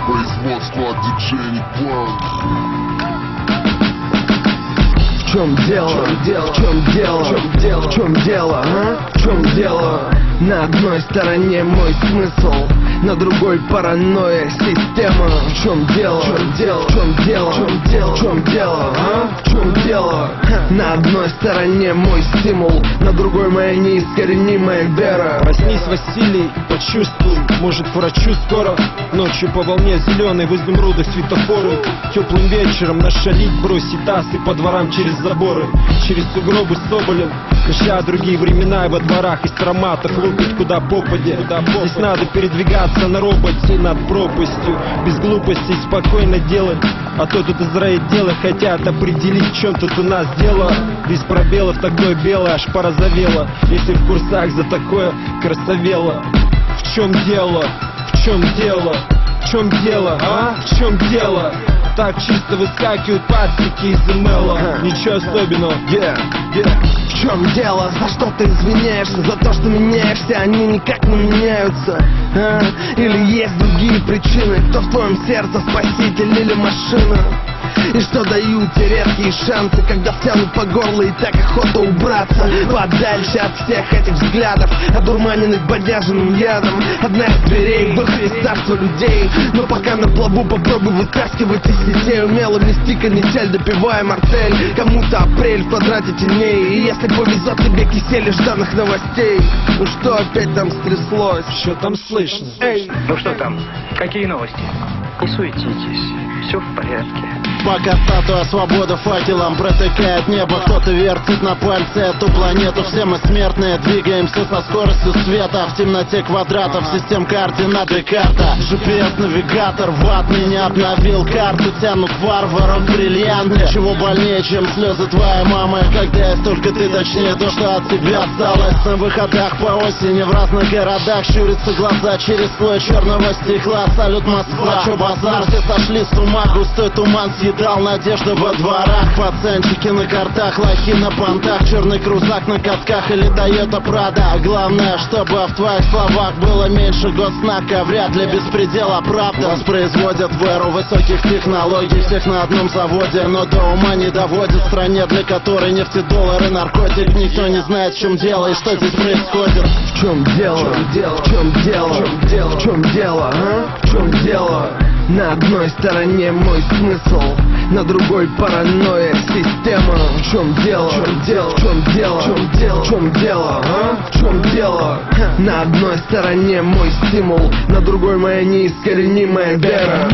Производство диджей Панк. В чем дело? В чем дело? В чем дело? В чем дело? На одной стороне мой смысл, на другой паранойя система. В чем дело? В чем дело? В чем дело? В чем дело? В чем дело? На одной стороне мой стимул, на другой моя неискоренимая вера. Проснись, Василий, почувствуй, может к врачу скоро. Ночью по волне зеленой в изумрудах светофоры. Теплым вечером нашалить, бросить тасы по дворам через заборы, через сугробы соболем, ища другие времена и во дворах из ароматов лупить куда попадя. Здесь надо передвигаться на роботе над пропастью, без глупостей спокойно делать. А то тут из райотдела хотят определить, в чем тут у нас дело. Без пробелов такое белое аж порозовело, если в курсах за такое красавело. В чем дело? В чем дело? В чем дело, а? В чем дело? Так чисто выскакивают пацики из имейла. Ничего особенного. В чем дело? За что ты извиняешься? За то, что меняешься, они никак не меняются, а? Или есть другие причины? Кто в твоем сердце, спаситель или машина? И что дают те редкие шансы, когда втянут по горло и так охота убраться подальше от всех этих взглядов, одурманенных бодяженным ядом. Одна из дверей, выход из царства людей. Но пока на плаву попробуй вытаскивать из сетей. Умело мести канитель, допивая мартель. Кому-то апрель в квадрате теней. И если повезет тебе кисель жданных новостей. Ну что опять там стряслось? Что там слышно? Эй! Ну что там? Какие новости? Не суетитесь, все в порядке. Пока статуя свободы факелом протыкает небо, кто-то вертит на пальце эту планету. Все мы смертные, двигаемся со скоростью света в темноте квадратов, систем координат и карта. GPS-навигатор ватный не обновил карту, тянут варваров бриллианты. Ничего больнее, чем слезы твоей мамы, когда есть только ты, точнее то, что от тебя осталось. На выходах по осени в разных городах щурятся глаза через слой черного стекла. Салют, Москва, чё базар, все сошли с ума, густой туман съедал надежды во дворах. Пацанчики на картах, лохи на понтах, черный крузак на катках или Тойота Прада. Главное, чтобы в твоих словах было меньше госзнака, вряд ли беспредела правда. Воспроизводят в эру высоких технологий, всех на одном заводе, но до ума не доводят. В стране, для которой нефтедоллар и наркотик, никто не знает, в чем дело и что здесь происходит. В чем дело? В чем дело? В чем дело? В чем дело? На одной стороне мой смысл, на другой паранойя система. В чем дело? В чем дело? В чем дело? В чем дело? В чем дело? На одной стороне мой стимул, на другой моя неискоренимая вера.